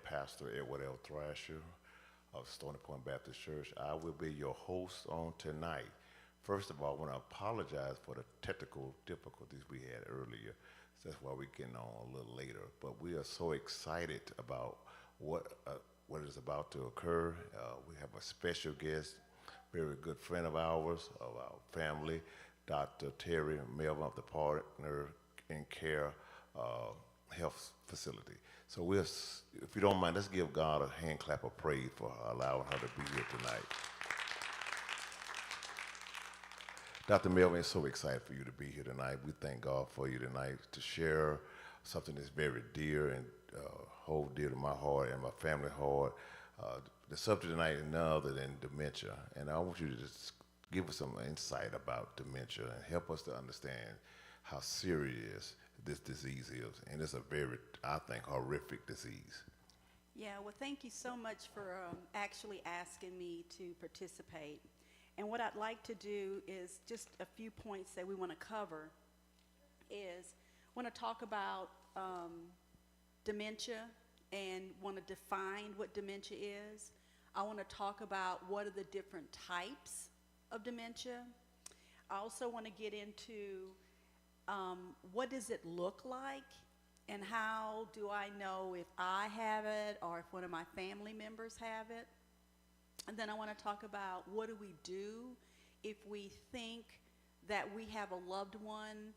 Pastor Edward L. Thrasher of Stony Point Baptist Church. I will be your host on tonight. First of all, I want to apologize for the technical difficulties we had earlier. So that's why we're getting on a little later. But we are so excited about what is about to occur. We have a special guest, very good friend of ours, of our family, Dr. Terry Melvin of the Partner in Care Health Facility. So if you don't mind, let's give God a hand clap of praise for allowing her to be here tonight. Dr. Melvin, is so excited for you to be here tonight. We thank God for you tonight to share something that's very dear and hold dear to my heart and my family heart. The subject tonight is none other than dementia, and I want you to just give us some insight about dementia and help us to understand how serious this disease is. And it's a very, I think, horrific disease. Yeah, well, thank you so much for actually asking me to participate. And what I'd like to do is just a few points that we want to cover is want to talk about dementia and want to define what dementia is. I want to talk about what are the different types of dementia. I also want to get into what does it look like and how do I know if I have it or if one of my family members have it. And then I want to talk about what do we do if we think that we have a loved one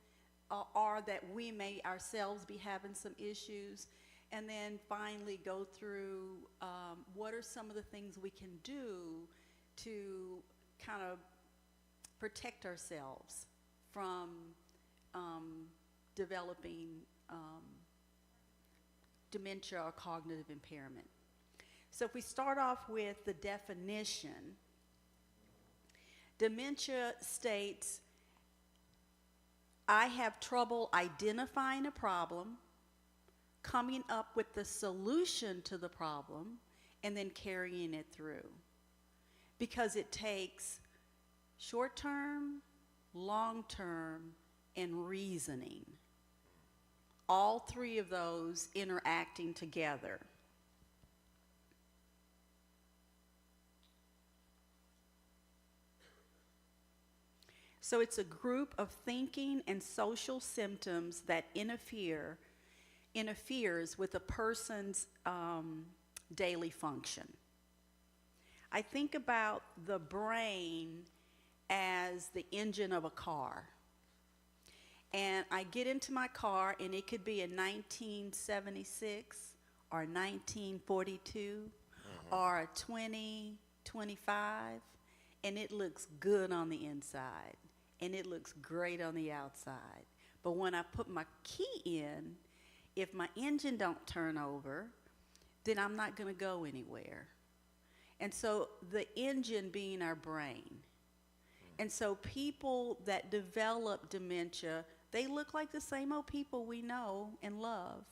or that we may ourselves be having some issues. And then finally go through what are some of the things we can do to kind of protect ourselves from developing dementia or cognitive impairment. So if we start off with the definition, dementia states, I have trouble identifying a problem, coming up with the solution to the problem, and then carrying it through. Because it takes short-term, long-term, and reasoning. All three of those interacting together. So it's a group of thinking and social symptoms that interferes with a person's daily function. I think about the brain as the engine of a car. And I get into my car, and it could be a 1976 or 1942 or a 2025, and it looks good on the inside, and it looks great on the outside. But when I put my key in, if my engine don't turn over, then I'm not going to go anywhere. And so the engine being our brain. And so people that develop dementia, they look like the same old people we know and love,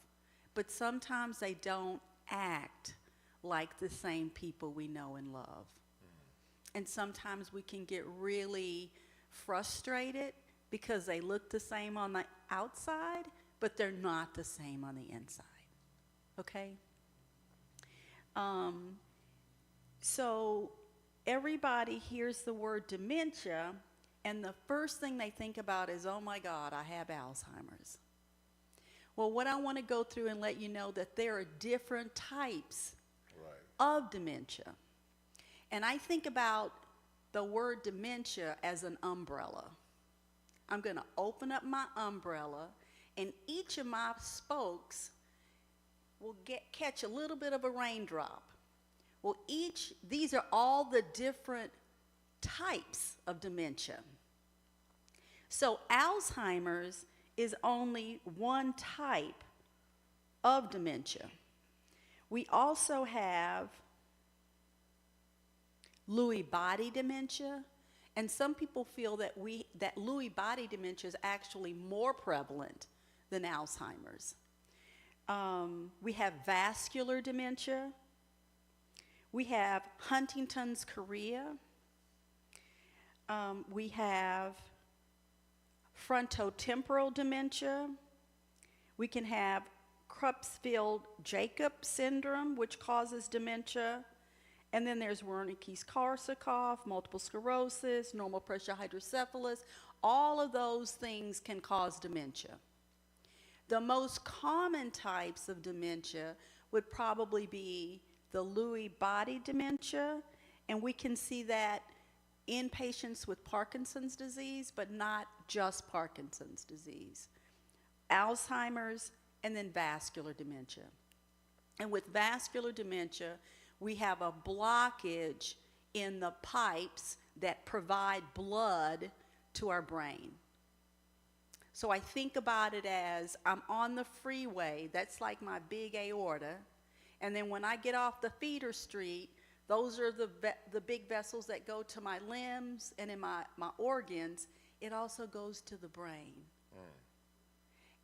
but sometimes they don't act like the same people we know and love. And sometimes we can get really frustrated because they look the same on the outside, but they're not the same on the inside. Okay? So everybody hears the word dementia, and the first thing they think about is, oh my God, I have Alzheimer's. Well, what I want to go through and let you know that there are different types of dementia. And I think about the word dementia as an umbrella. I'm going to open up my umbrella, and each of my spokes will catch a little bit of a raindrop. Well, these are all the different types of dementia. So Alzheimer's is only one type of dementia. We also have Lewy body dementia, and some people feel that Lewy body dementia is actually more prevalent than Alzheimer's. We have vascular dementia. We have Huntington's chorea. We have frontotemporal dementia. We can have Creutzfeldt-Jakob syndrome, which causes dementia. And then there's Wernicke-Korsakoff, multiple sclerosis, normal pressure hydrocephalus. All of those things can cause dementia. The most common types of dementia would probably be the Lewy body dementia, and we can see that in patients with Parkinson's disease, but not just Parkinson's disease. Alzheimer's, and then vascular dementia. And with vascular dementia, we have a blockage in the pipes that provide blood to our brain. So I think about it as I'm on the freeway, that's like my big aorta, and then when I get off the feeder street, those are the big vessels that go to my limbs and in my organs. It also goes to the brain.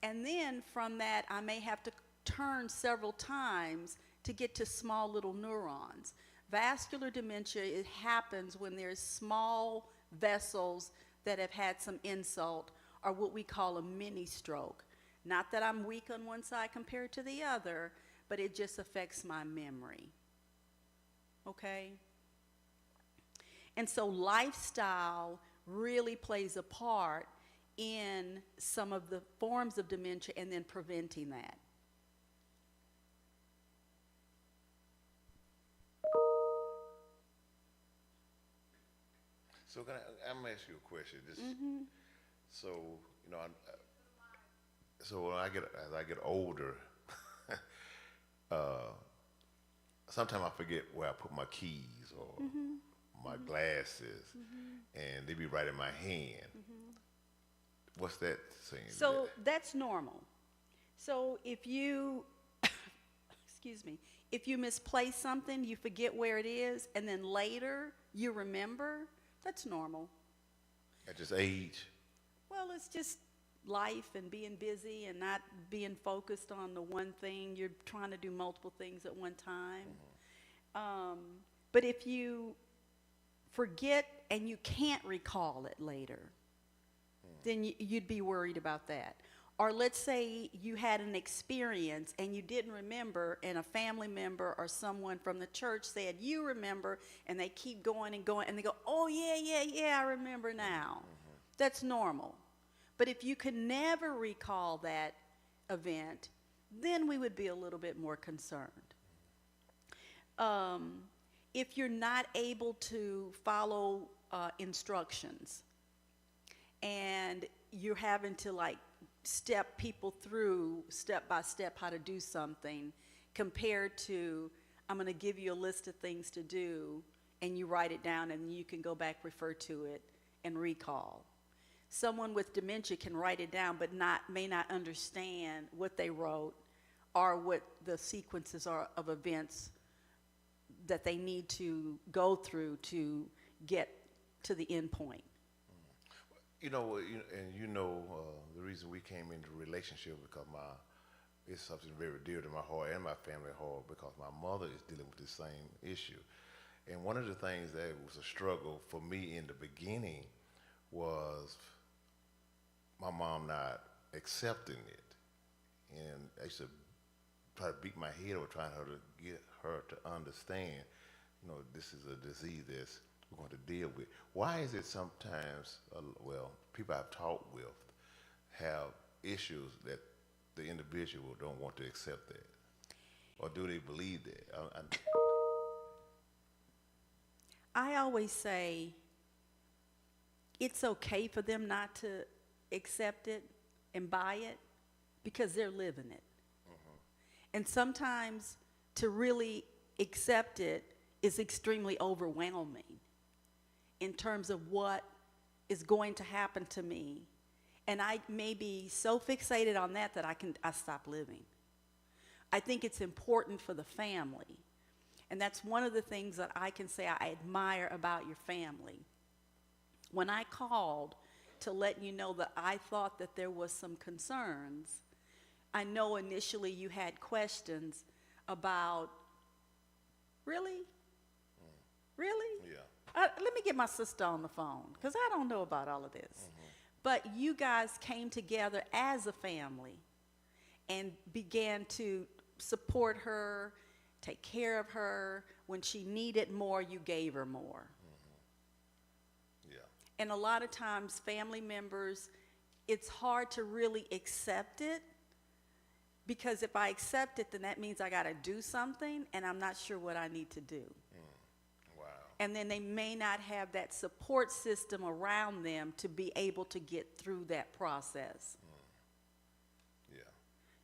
And then from that, I may have to turn several times to get to small little neurons. Vascular dementia, it happens when there's small vessels that have had some insult, or what we call a mini stroke. Not that I'm weak on one side compared to the other, but it just affects my memory. Okay? And so lifestyle really plays a part in some of the forms of dementia and then preventing that. So I'm gonna ask you a question. So you know, so as I get older, sometimes I forget where I put my keys or my glasses, and they be right in my hand. What's that saying? So that's normal. So if you, excuse me, if you misplace something, you forget where it is, and then later you remember, that's normal. At just age? Well, it's just life and being busy and not being focused on the one thing. You're trying to do multiple things at one time. But if you forget and you can't recall it later, then you'd be worried about that. Or let's say you had an experience and you didn't remember, and a family member or someone from the church said, you remember, and they keep going and going, and they go, oh, yeah, I remember now. That's normal. But if you could never recall that event, then we would be a little bit more concerned. If you're not able to follow instructions, and you're having to like step people through step by step how to do something, compared to I'm going to give you a list of things to do and you write it down and you can go back, refer to it, and recall. Someone with dementia can write it down but may not understand what they wrote or what the sequences are of events that they need to go through to get to the end point. You know, the reason we came into a relationship because it's something very dear to my heart and my family heart, because my mother is dealing with the same issue. And one of the things that was a struggle for me in the beginning was my mom not accepting it. And I used to try to beat my head over trying to get her to understand, this is a disease that's we're going to deal with. Why is it sometimes, people I've talked with have issues that the individual don't want to accept that? Or do they believe that? I always say it's okay for them not to accept it and buy it because they're living it. And sometimes to really accept it is extremely overwhelming in terms of what is going to happen to me. And I may be so fixated on that I stop living. I think it's important for the family. And that's one of the things that I can say I admire about your family. When I called to let you know that I thought that there was some concerns, I know initially you had questions about, really? Really? Yeah. Let me get my sister on the phone, because I don't know about all of this. But you guys came together as a family, and began to support her, take care of her. When she needed more, you gave her more. Yeah. And a lot of times, family members, it's hard to really accept it, because if I accept it, then that means I got to do something, and I'm not sure what I need to do. Wow. And then they may not have that support system around them to be able to get through that process. Yeah.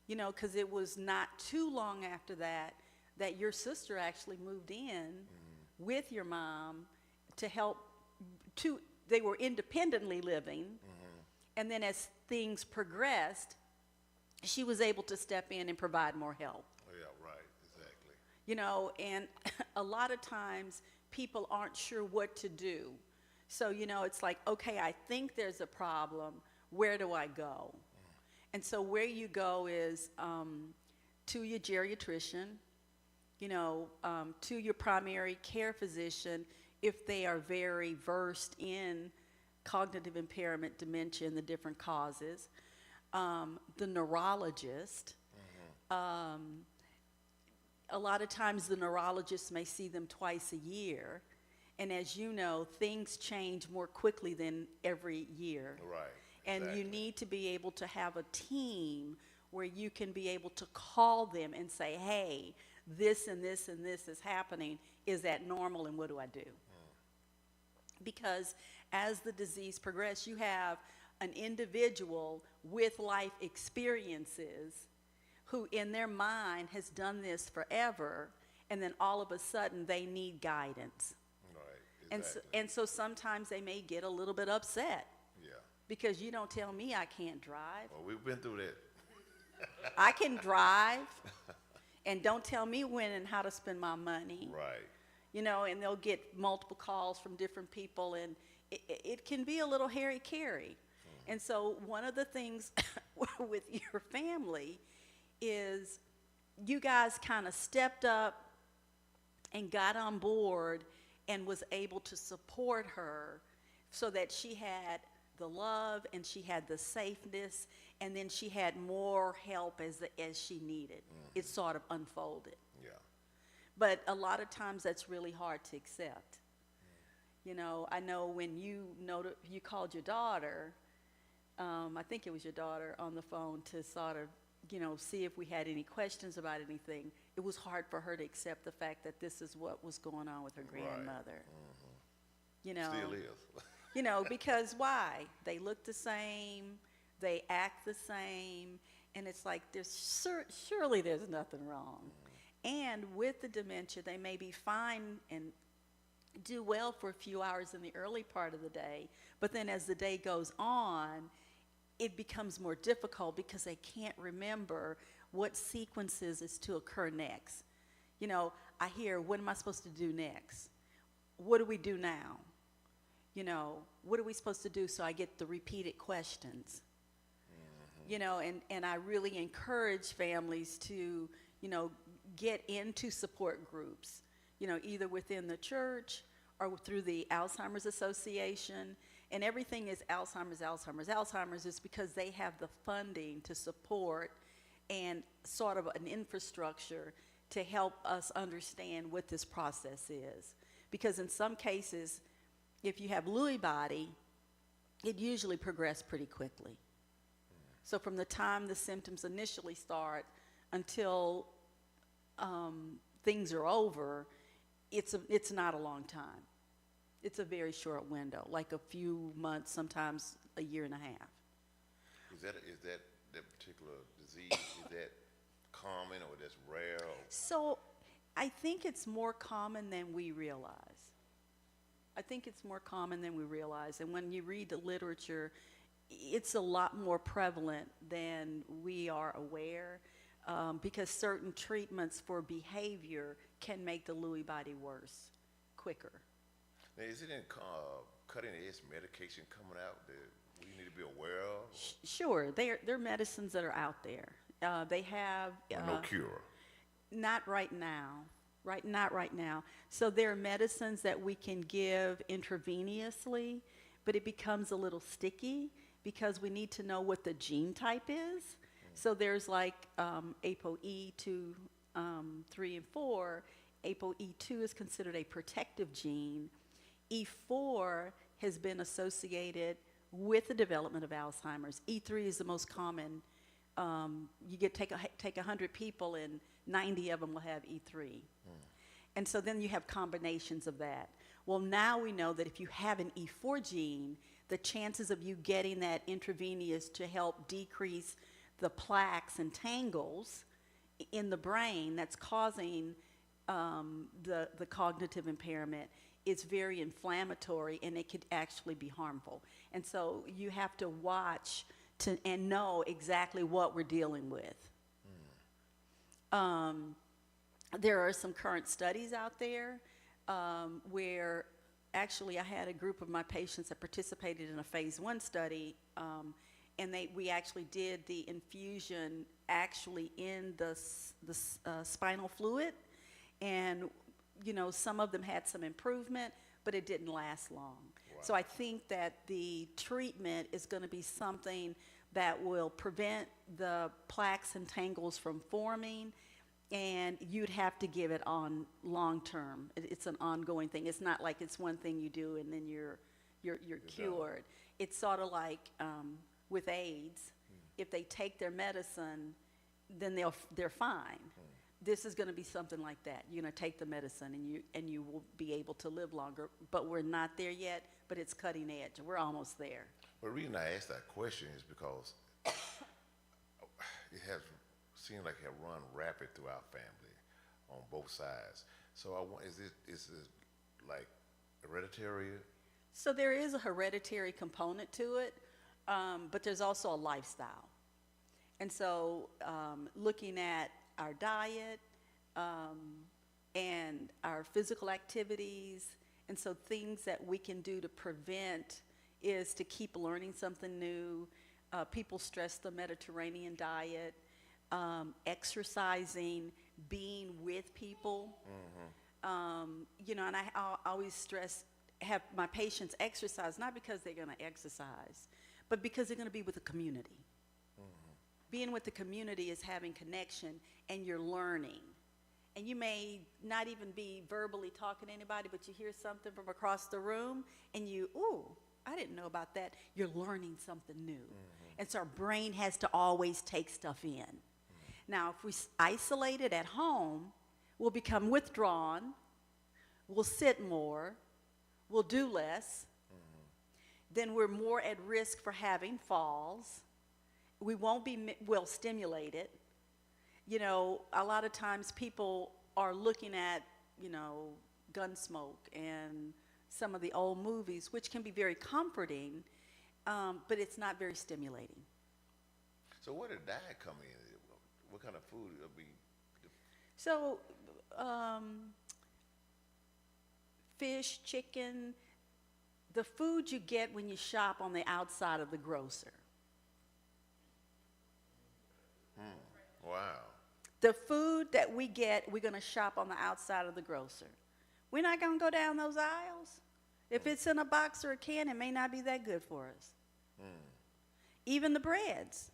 You know, because it was not too long after that that your sister actually moved in with your mom to help. They were independently living, and then as things progressed, she was able to step in and provide more help. Yeah, right, exactly. You know, and a lot of times people aren't sure what to do. So, you know, it's like, okay, I think there's a problem. Where do I go? And so where you go is to your geriatrician, you know, to your primary care physician if they are very versed in cognitive impairment, dementia, and the different causes. The neurologist. A lot of times the neurologist may see them twice a year. And as you know, things change more quickly than every year. Right. And exactly. you need to be able to have a team where you can be able to call them and say, hey, this and this and this is happening. Is that normal, and what do I do? Because as the disease progresses, you have an individual with life experiences who in their mind has done this forever, and then all of a sudden they need guidance. Right, exactly. And so sometimes they may get a little bit upset Yeah. because you don't tell me I can't drive. Well, we've been through that. I can drive, and don't tell me when and how to spend my money. Right. You know, and they'll get multiple calls from different people, and it can be a little hairy-carry. And so one of the things with your family is you guys kind of stepped up and got on board and was able to support her so that she had the love and she had the safeness, and then she had more help as she needed. It sort of unfolded. Yeah. But a lot of times that's really hard to accept. You know, I know when you called your daughter, I think it was your daughter, on the phone to sort of, you know, see if we had any questions about anything. It was hard for her to accept the fact that this is what was going on with her grandmother. You know, Still is. you know, because why? They look the same, they act the same, and it's like surely there's nothing wrong. And with the dementia, they may be fine and do well for a few hours in the early part of the day, but then as the day goes on, it becomes more difficult because they can't remember what sequences is to occur next. You know, I hear, what am I supposed to do next? What do we do now? You know, what are we supposed to do? So I get the repeated questions. You know, and I really encourage families to, you know, get into support groups, you know, either within the church or through the Alzheimer's Association. And everything is Alzheimer's is because they have the funding to support and sort of an infrastructure to help us understand what this process is. Because in some cases, if you have Lewy body, it usually progresses pretty quickly. So from the time the symptoms initially start until things are over, it's not a long time. It's a very short window, like a few months, sometimes a year and a half. Is that particular disease, is that common or that's rare? Or? So I think it's more common than we realize. And when you read the literature, it's a lot more prevalent than we are aware, because certain treatments for behavior can make the Lewy body worse quicker. Now, is it in cutting-edge medication coming out that we need to be aware of? Sure, there are medicines that are out there. They have No cure. not right now. Not right now. So there are medicines that we can give intravenously, but it becomes a little sticky because we need to know what the gene type is. So there's like ApoE 2, 3, and 4. ApoE2 is considered a protective gene. E4 has been associated with the development of Alzheimer's. E3 is the most common. You take 100 people and 90 of them will have E3. And so then you have combinations of that. Well, now we know that if you have an E4 gene, the chances of you getting that intravenous to help decrease the plaques and tangles in the brain that's causing the cognitive impairment is very inflammatory, and it could actually be harmful. And so you have to watch and know exactly what we're dealing with. There are some current studies out there where actually I had a group of my patients that participated in a phase 1 study, and we actually did the infusion actually in the spinal fluid, and some of them had some improvement, but it didn't last long. Wow. So I think that the treatment is going to be something that will prevent the plaques and tangles from forming, and you'd have to give it on long term. It's an ongoing thing. It's not like it's one thing you do and then you're cured. Done. It's sort of like with AIDS. If they take their medicine, then they're fine. This is going to be something like that. You're going to take the medicine and you will be able to live longer. But we're not there yet. But it's cutting edge. We're almost there. Well, the reason I asked that question is because it has seemed like it run rapid through our family on both sides. So is it like hereditary? So there is a hereditary component to it, but there's also a lifestyle. And so looking at our diet and our physical activities, and so things that we can do to prevent is to keep learning something new. People stress the Mediterranean diet, exercising, being with people. And I always stress, have my patients exercise, not because they're going to exercise, but because they're going to be with the community. Being with the community is having connection, and you're learning. And you may not even be verbally talking to anybody, but you hear something from across the room, and ooh, I didn't know about that. You're learning something new. And so our brain has to always take stuff in. Now, if we isolate it at home, we'll become withdrawn, we'll sit more, we'll do less, then we're more at risk for having falls. We won't be well stimulated. A lot of times people are looking at, Gunsmoke and some of the old movies, which can be very comforting, but it's not very stimulating. So where did diet come in? What kind of food would be? So, fish, chicken, the food you get when you shop on the outside of the grocer. Wow. The food that we get, we're going to shop on the outside of the grocer. We're not going to go down those aisles. If it's in a box or a can, it may not be that good for us. Even the breads.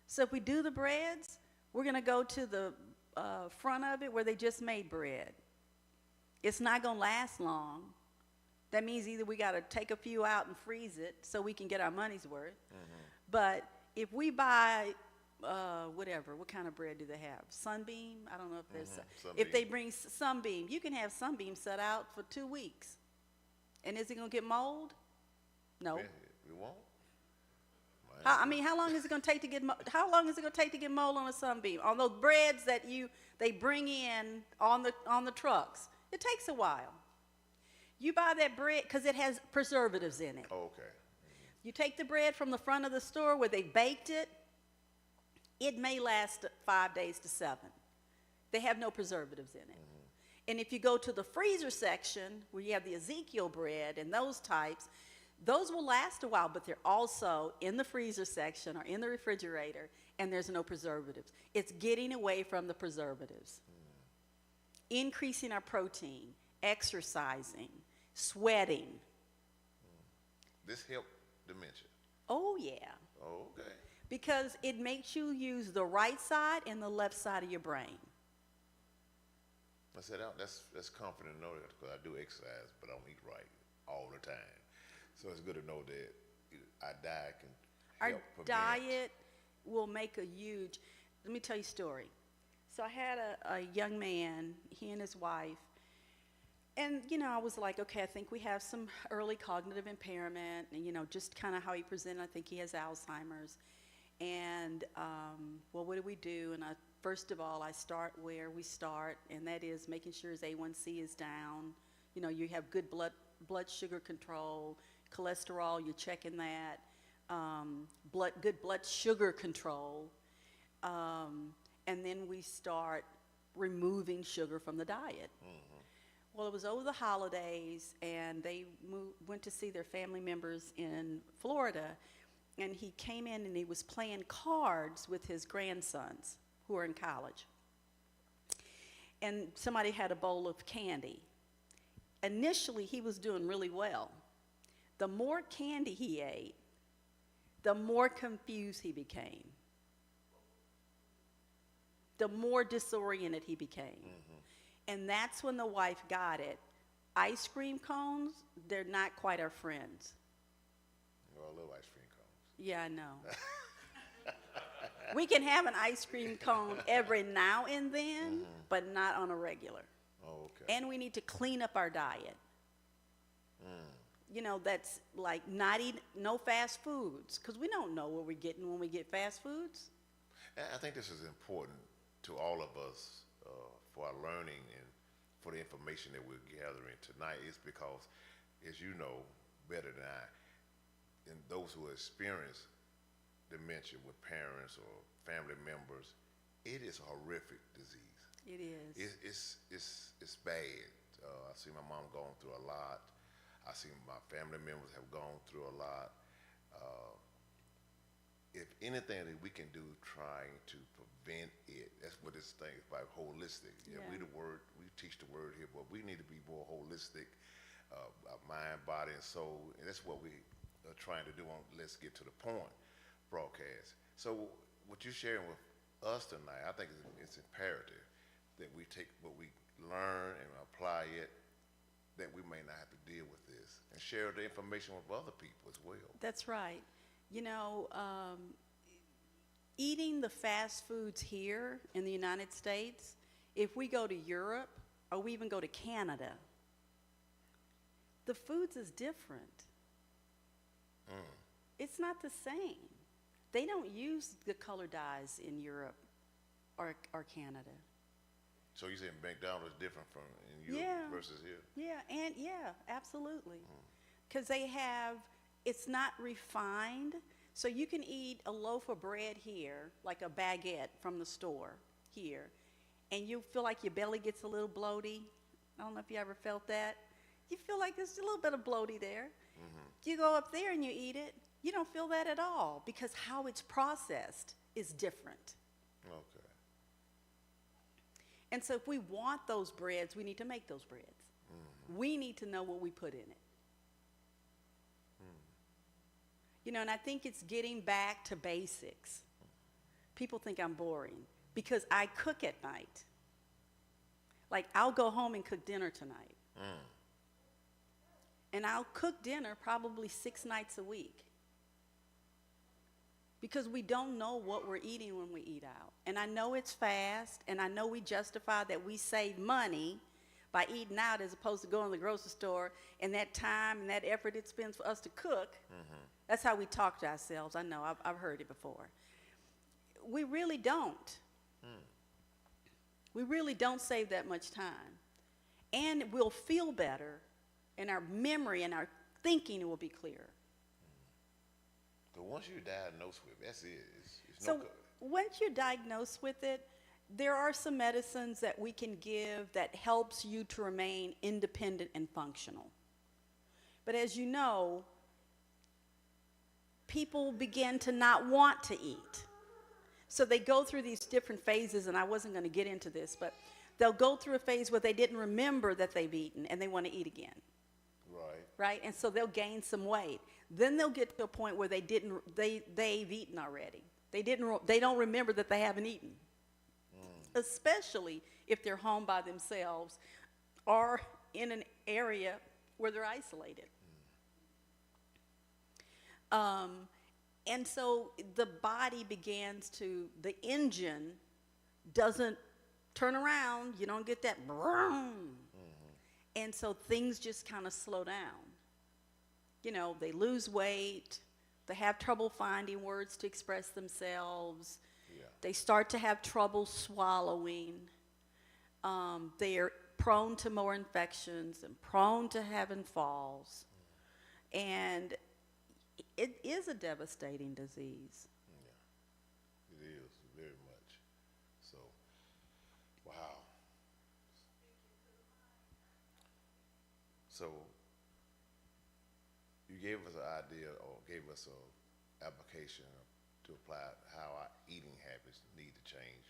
So if we do the breads, we're going to go to the front of it where they just made bread. It's not going to last long. That means either we got to take a few out and freeze it so we can get our money's worth. But if we buy what kind of bread do they have? Sunbeam? I don't know if there's if they bring Sunbeam, you can have Sunbeam set out for 2 weeks. And is it going to get mold? No. It won't. How long is it going to take to get mold on a Sunbeam? On those breads that they bring in on the trucks, it takes a while. You buy that bread because it has preservatives in it. Oh, okay. You take the bread from the front of the store where they baked it. It may last 5 days to 7. They have no preservatives in it. And if you go to the freezer section where you have the Ezekiel bread and those types, those will last a while, but they're also in the freezer section or in the refrigerator, and there's no preservatives. It's getting away from the preservatives. Increasing our protein, exercising, sweating. This helped dementia. Oh, yeah. Oh, okay. because it makes you use the right side and the left side of your brain. I said that's comforting to know that because I do exercise, but I don't eat right all the time. So it's good to know that our diet can Our help prevent. diet will make a huge, let me tell you a story. So I had a young man, he and his wife, and, I was like, okay, I think we have some early cognitive impairment, and, just kind of how he presented, I think he has Alzheimer's. And, well, what do we do? And first of all, I start where we start, and that is making sure his A1C is down. You have good blood sugar control, cholesterol, you're checking that, good blood sugar control. And then we start removing sugar from the diet. Well, it was over the holidays, and they went to see their family members in Florida, and he came in and he was playing cards with his grandsons who are in college. And somebody had a bowl of candy. Initially, he was doing really well. The more candy he ate, the more confused he became. The more disoriented he became. And that's when the wife got it. Ice cream cones, they're not quite our friends. Well, I love ice cream cones. Yeah, I know. We can have an ice cream cone every now and then, but not on a regular. Oh, okay. And we need to clean up our diet. That's like not eat, no fast foods, because we don't know what we're getting when we get fast foods. And I think this is important to all of us for our learning and for the information that we're gathering tonight is because, as you know better than I, and those who experience dementia with parents or family members, it is a horrific disease. It is. It's bad. I see my mom going through a lot. I see my family members have gone through a lot. If anything that we can do trying to prevent it, that's what this thing is about, holistic. Yeah. We teach the word here, but we need to be more holistic, mind, body, and soul, and that's what we are trying to do on Let's Get to the Point broadcast. So what you're sharing with us tonight, I think it's imperative that we take what we learn and apply it, that we may not have to deal with this, and share the information with other people as well. That's right. Eating the fast foods here in the United States, if we go to Europe or we even go to Canada, the foods is different. It's not the same. They don't use the color dyes in Europe or Canada. So you saying McDonald's is different from in Europe versus here? Yeah, absolutely. Because it's not refined. So you can eat a loaf of bread here, like a baguette from the store here, and you feel like your belly gets a little bloaty. I don't know if you ever felt that. You feel like there's a little bit of bloaty there. You go up there and you eat it, you don't feel that at all because how it's processed is different. Okay. And so if we want those breads, we need to make those breads. We need to know what we put in it. And I think it's getting back to basics. People think I'm boring because I cook at night. Like, I'll go home and cook dinner tonight. And I'll cook dinner probably 6 nights a week. Because we don't know what we're eating when we eat out. And I know it's fast, and I know we justify that we save money by eating out as opposed to going to the grocery store, and that time and that effort it spends for us to cook. That's how we talk to ourselves. I know, I've heard it before. We really don't. We really don't save that much time. And we'll feel better, and our memory and our thinking will be clearer. But once you're diagnosed with it, that's it. It's So no good. once you're diagnosed with it, there are some medicines that we can give that helps you to remain independent and functional. But as you know, people begin to not want to eat. So they go through these different phases, and I wasn't going to get into this, but they'll go through a phase where they didn't remember that they've eaten, and they want to eat again. Right? And so they'll gain some weight. Then they'll get to a point where they've eaten already. They don't remember that they haven't eaten, especially if they're home by themselves or in an area where they're isolated. And so the body the engine doesn't turn around. You don't get that vroom. And so things just kind of slow down. You know, they lose weight. They have trouble finding words to express themselves. Yeah. They start to have trouble swallowing. They are prone to more infections and prone to having falls. And it is a devastating disease. Yeah, it is very much. So, wow. So, you gave us an idea or gave us an application to apply how our eating habits need to change.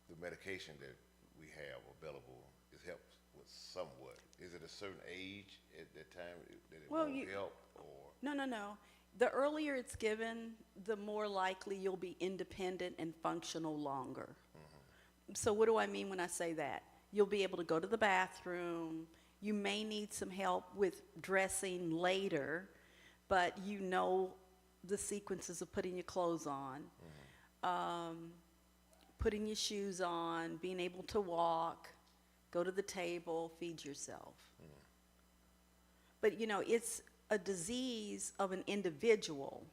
The medication that we have available is helps with somewhat. Is it a certain age at that time that it won't help, or? No. The earlier it's given, the more likely you'll be independent and functional longer. So what do I mean when I say that? You'll be able to go to the bathroom. You may need some help with dressing later, but you know the sequences of putting your clothes on, putting your shoes on, being able to walk, go to the table, feed yourself. But, you know, it's a disease of an individual,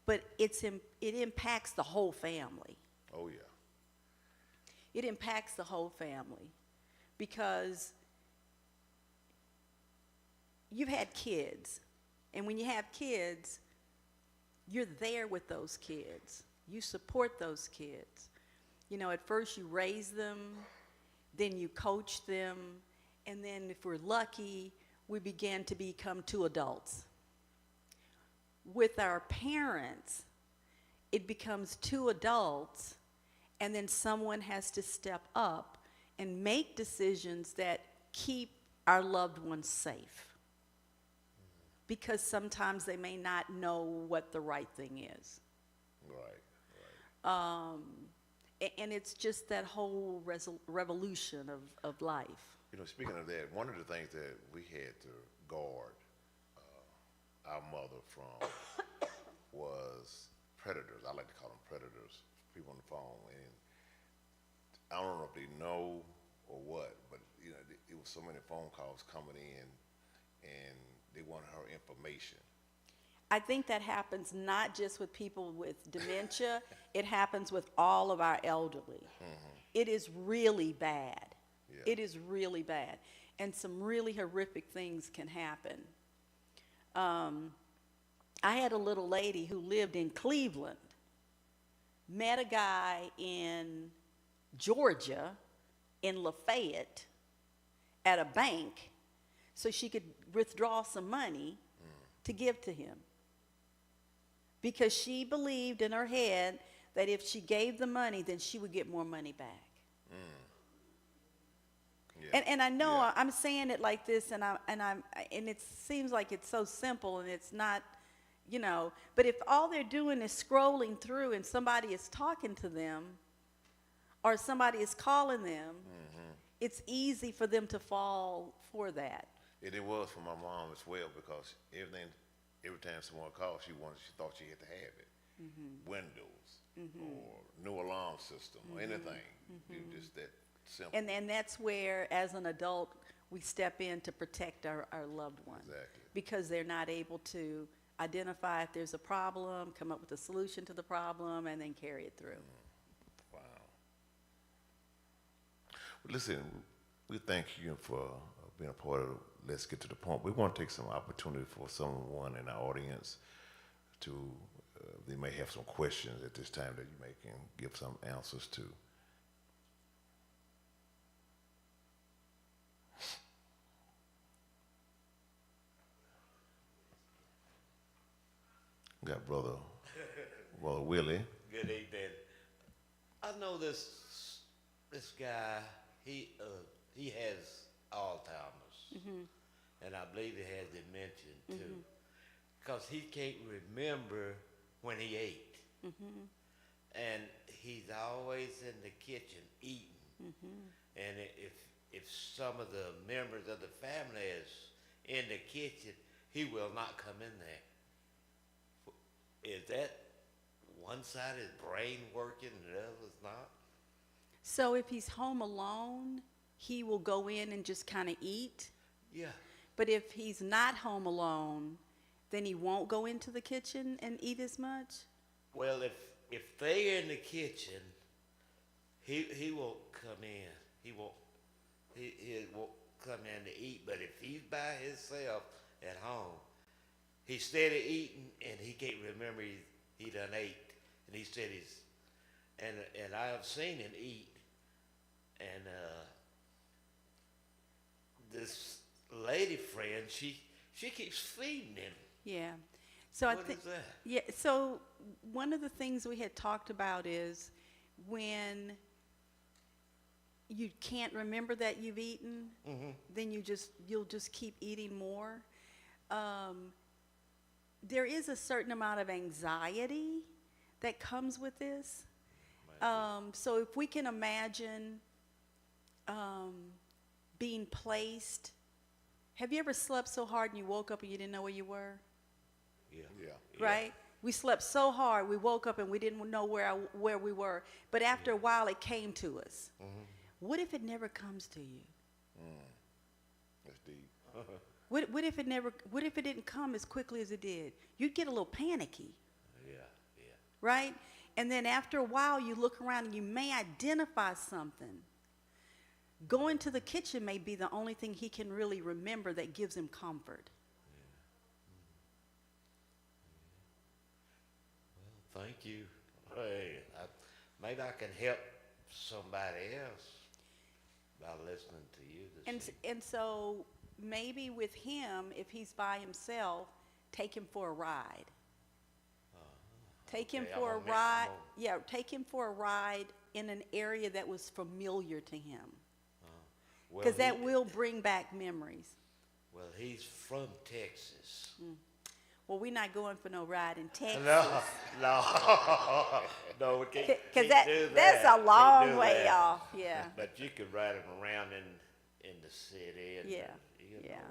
but it impacts the whole family. Oh, yeah. It impacts the whole family because you've had kids, and when you have kids, you're there with those kids. You support those kids. You know, at first you raise them, then you coach them, and then if we're lucky, we begin to become two adults. With our parents, it becomes two adults, and then someone has to step up and make decisions that keep our loved ones safe. Because sometimes they may not know what the right thing is. Right. And it's just that whole revolution of life. You know, speaking of that, one of the things that we had to guard our mother from was predators. I like to call them predators, people on the phone. And I don't know if they know or what, but, you know, it was so many phone calls coming in, and they wanted her information. I think that happens not just with people with dementia, it happens with all of our elderly. It is really bad. Yeah. It is really bad. And some really horrific things can happen. I had a little lady who lived in Cleveland, met a guy in Georgia, in Lafayette, at a bank, so she could withdraw some money to give to him. Because she believed in her head that if she gave the money, then she would get more money back. Yeah. And I know Yeah. I'm saying it like this, and it seems like it's so simple, and it's not, you know. But if all they're doing is scrolling through, and somebody is talking to them, or somebody is calling them, it's easy for them to fall for that. And it was for my mom as well, because every time someone called, she thought she had to have it. Windows or new alarm system or anything. It was just that simple. And that's where, as an adult, we step in to protect our loved one. Exactly. Because they're not able to identify if there's a problem, come up with a solution to the problem, and then carry it through. Wow. Well, listen, we thank you for being a part of Let's Get to the Point. We want to take some opportunity for someone in our audience to, they may have some questions at this time that you may can give some answers to. We got brother Willie. Good evening. I know this guy. He has Alzheimer's, and I believe he has dementia too, because he can't remember when he ate. And he's always in the kitchen eating. And if some of the members of the family is in the kitchen, he will not come in there. Is that one side of his brain working and the other's not? So if he's home alone, he will go in and just kind of eat. Yeah. But if he's not home alone, then he won't go into the kitchen and eat as much. Well, if they're in the kitchen, he won't come in. He won't come in to eat. But if he's by himself at home, he's steady eating and he can't remember he done ate. And he said and I have seen him eat. And this lady friend, she keeps feeding him. Yeah. So I What think is that? yeah, so one of the things we had talked about is when you can't remember that you've eaten, then you'll just keep eating more. There is a certain amount of anxiety that comes with this. So if we can imagine being placed, have you ever slept so hard and you woke up and you didn't know where you were? Yeah. Right? We slept so hard, we woke up and we didn't know where we were. But after a while, it came to us. What if it never comes to you? That's deep. What if it didn't come as quickly as it did? You'd get a little panicky, Yeah. right? And then after a while, you look around and you may identify something. Going to the kitchen may be the only thing he can really remember that gives him comfort. Well, thank you. Hey, maybe I can help somebody else by listening to you this evening. And so maybe with him, if he's by himself, take him for a ride. Take him Okay, for a I'm gonna ride. make Yeah, take him for a ride in an area that was familiar to him. Well, Because that he- will bring back memories. Well, he's from Texas. Well, we're not going for no ride in Texas. No, we can't. Because can't do that's that. a Can't long do way that. off. Yeah. But you could ride him around in the city and Yeah, you yeah.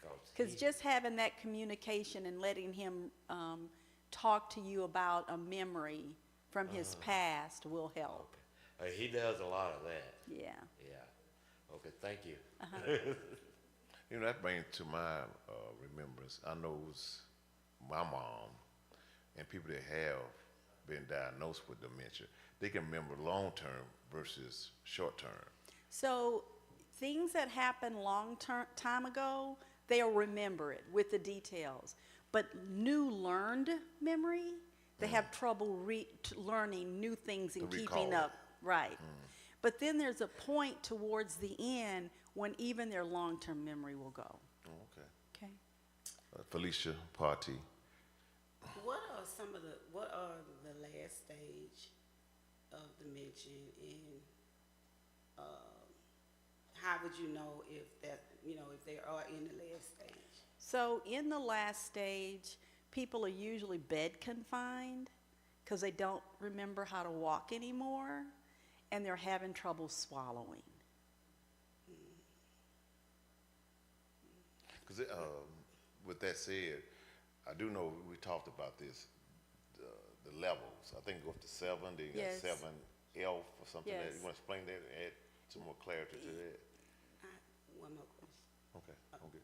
know, Because just having that communication and letting him talk to you about a memory from his past will help. he does a lot of that. Yeah. Yeah. Okay, thank you. You know, that brings to my remembrance. I know it was my mom and people that have been diagnosed with dementia. They can remember long term versus short term. So things that happened time ago, they'll remember it with the details. But new learned memory, they have trouble learning new things and To keeping recall. up. Right. But then there's a point towards the end when even their long-term memory will go. Oh, okay. Okay. Felicia Party. What are the last stage of dementia, and how would you know if they are in the last stage? So in the last stage, people are usually bed confined because they don't remember how to walk anymore and they're having trouble swallowing. Because with that said, I do know we talked about this, the levels. I think it goes to 7, then you Yes. got 7F or something. Yes. That you want to explain that and add some more clarity to that? One more question. Okay, okay.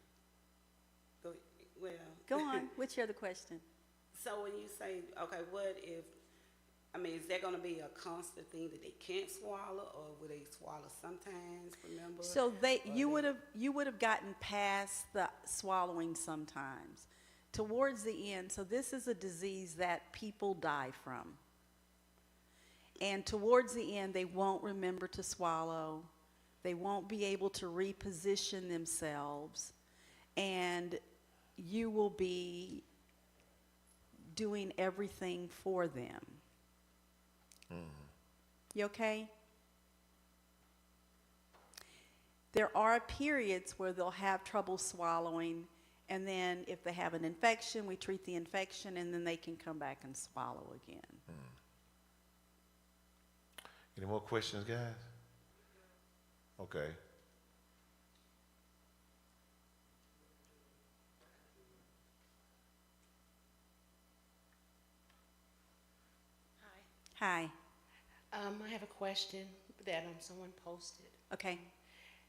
Go on. What's your other question? So when you say, okay, is there going to be a constant thing that they can't swallow, or will they swallow sometimes? Remember? So you would have gotten past the swallowing sometimes. Towards the end, so this is a disease that people die from. And towards the end, they won't remember to swallow. They won't be able to reposition themselves. And you will be doing everything for them. You okay? There are periods where they'll have trouble swallowing, And then if they have an infection, we treat the infection, and then they can come back and swallow again. Any more questions, guys? Okay. Hi. I have a question that someone posted. Okay.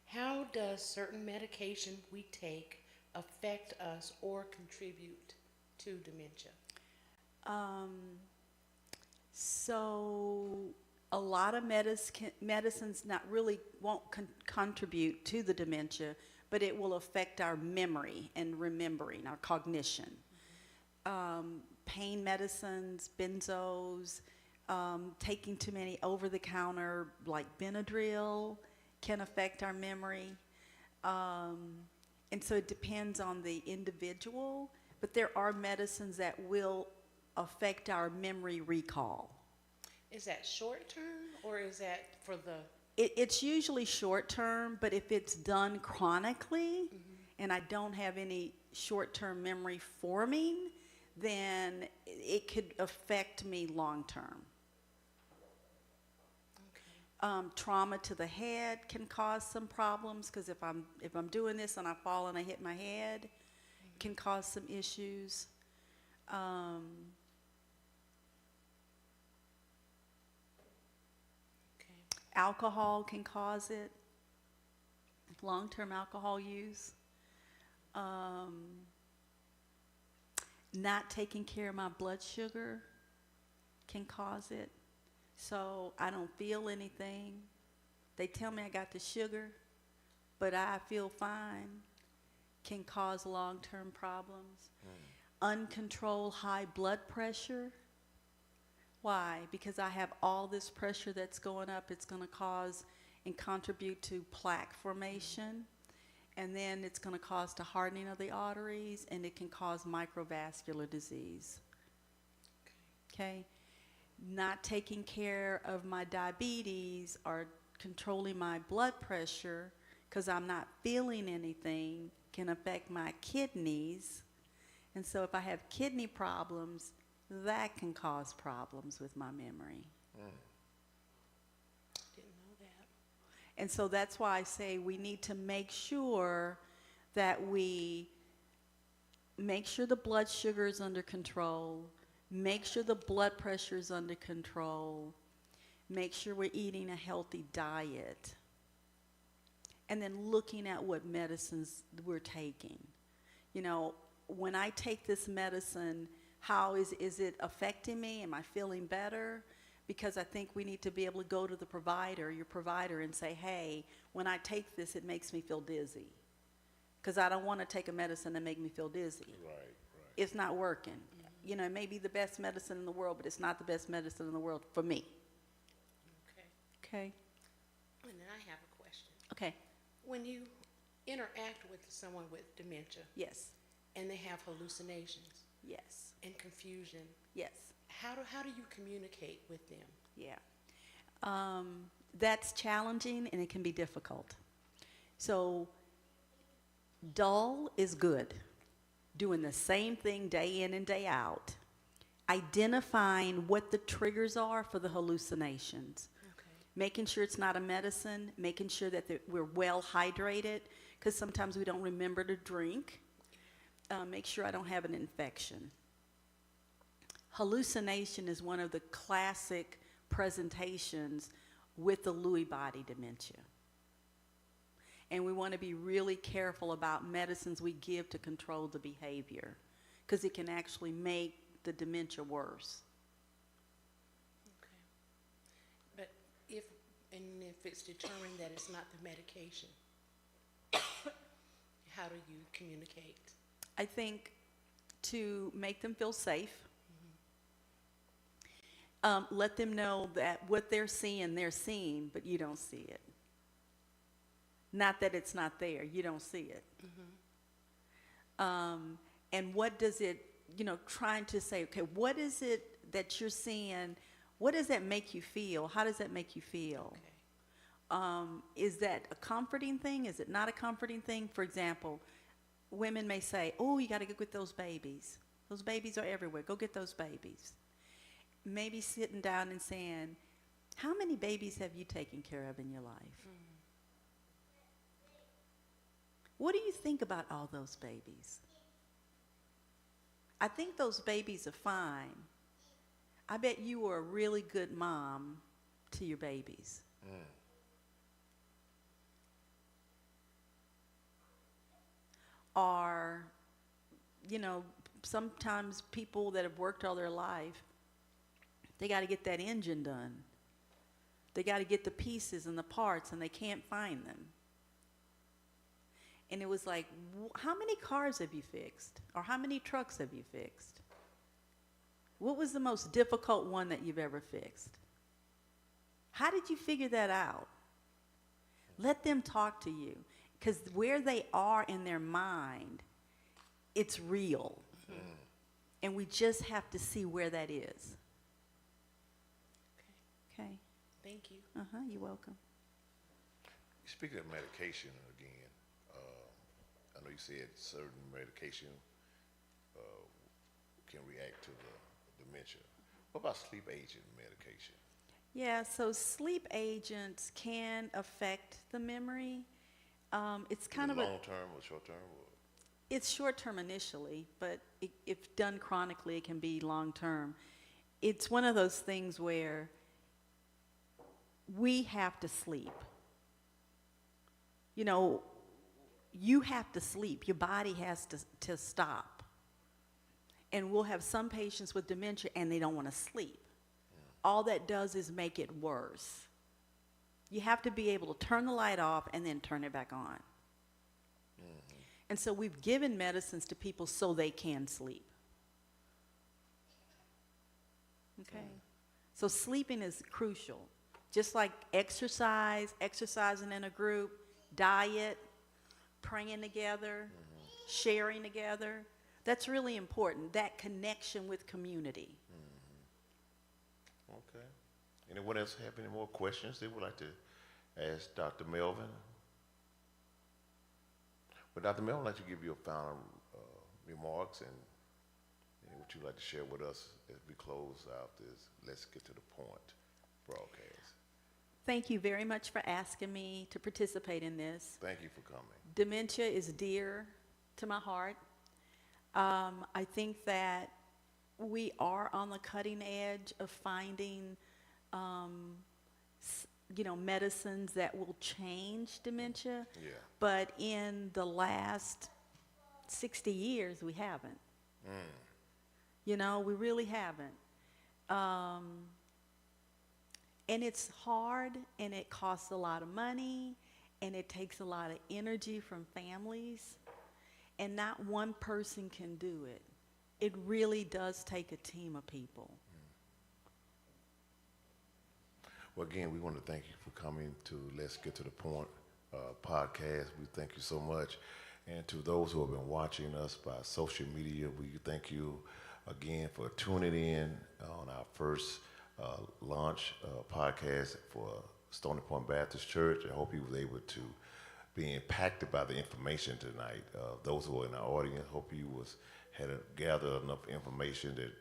How does certain medication we take affect us or contribute to dementia? So a lot of medicines not really won't contribute to the dementia, but it will affect our memory and remembering, our cognition. Pain medicines, benzos, taking too many over-the-counter like Benadryl can affect our memory. And so it depends on the individual, but there are medicines that will affect our memory recall. Is that short term or is that for the? It's usually short term, but if it's done chronically and I don't have any short-term memory forming, then it could affect me long term. Trauma to the head can cause some problems, because if I'm doing this and I fall and I hit my head, can cause some issues. Alcohol can cause it. Long-term alcohol use. Not taking care of my blood sugar can cause it. So I don't feel anything. They tell me I got the sugar, but I feel fine. Can cause long-term problems. Uncontrolled high blood pressure. Why? Because I have all this pressure that's going up. It's going to cause and contribute to plaque formation. And then it's going to cause the hardening of the arteries, and it can cause microvascular disease. Okay? Not taking care of my diabetes or controlling my blood pressure because I'm not feeling anything can affect my kidneys. And so if I have kidney problems, that can cause problems with my memory. Didn't know that. And so that's why I say we need to make sure that we make sure the blood sugar is under control, make sure the blood pressure is under control, make sure we're eating a healthy diet, and then looking at what medicines we're taking. You know, when I take this medicine, how is it affecting me? Am I feeling better? Because I think we need to be able to go to the provider, your provider, and say, hey, when I take this, it makes me feel dizzy. Because I don't want to take a medicine that make me feel dizzy. Right. It's not working. You know, it may be the best medicine in the world, but it's not the best medicine in the world for me. Okay. Okay? And then I have a question. Okay. When you interact with someone with dementia Yes. and they have hallucinations Yes. and confusion, Yes. how do you communicate with them? Yeah. That's challenging, and it can be difficult. So dull is good. Doing the same thing day in and day out. Identifying what the triggers are for the hallucinations. Okay. Making sure it's not a medicine. Making sure that we're well hydrated, because sometimes we don't remember to drink. Make sure I don't have an infection. Hallucination is one of the classic presentations with the Lewy body dementia. And we want to be really careful about medicines we give to control the behavior, because it can actually make the dementia worse. Okay. But if it's determined that it's not the medication, how do you communicate? I think to make them feel safe, let them know that what they're seeing, but you don't see it. Not that it's not there, you don't see it. And what does it, trying to say, okay, what is it that you're seeing? What does that make you feel? How does that make you feel? Okay. Is that a comforting thing? Is it not a comforting thing? For example, women may say, oh, you got to go get those babies. Those babies are everywhere. Go get those babies. Maybe sitting down and saying, how many babies have you taken care of in your life? What do you think about all those babies? I think those babies are fine. I bet you were a really good mom to your babies. Or, you know, sometimes people that have worked all their life, they got to get that engine done. They got to get the pieces and the parts, and they can't find them. And it was like, how many cars have you fixed? Or how many trucks have you fixed? What was the most difficult one that you've ever fixed? How did you figure that out? Let them talk to you. Because where they are in their mind, it's real. And we just have to see where that is. Okay. Thank you. You're welcome. Speaking of medication again, I know you said certain medication can react to the dementia. What about sleep agent medication? Yeah, so sleep agents can affect the memory. It's kind of long term or short term? it's short term initially, but if done chronically, it can be long term. It's one of those things where we have to sleep. You know, you have to sleep. Your body has to stop. And we'll have some patients with dementia and they don't want to sleep. All that does is make it worse. You have to be able to turn the light off and then turn it back on. And so we've given medicines to people so they can sleep. Okay? So sleeping is crucial. Just like exercising in a group, diet, praying together, sharing together. That's really important, that connection with community. Okay. Anyone else have any more questions they would like to ask Dr. Melvin? Well, Dr. Melvin, I'd like to give you a final remarks and what you'd like to share with us as we close out this Let's Get to the Point broadcast. Thank you very much for asking me to participate in this. Thank you for coming. Dementia is dear to my heart. I think that we are on the cutting edge of finding, medicines that will change dementia. Yeah. But in the last 60 years, we haven't. You know, we really haven't. And it's hard, and it costs a lot of money, and it takes a lot of energy from families, and not one person can do it. It really does take a team of people. Well, again, we want to thank you for coming to Let's Get to the Point podcast. We thank you so much. And to those who have been watching us by social media, we thank you again for tuning in on our first launch podcast for Stony Point Baptist Church. I hope you was able to be impacted by the information tonight. Those who are in our audience, hope you had gathered enough information that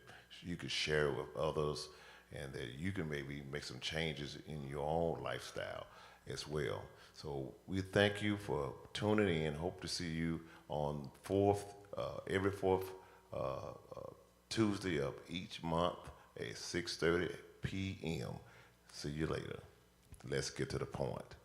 you could share with others and that you can maybe make some changes in your own lifestyle as well. So we thank you for tuning in. Hope to see you on every fourth Tuesday of each month at 6:30 p.m. See you later. Let's get to the point.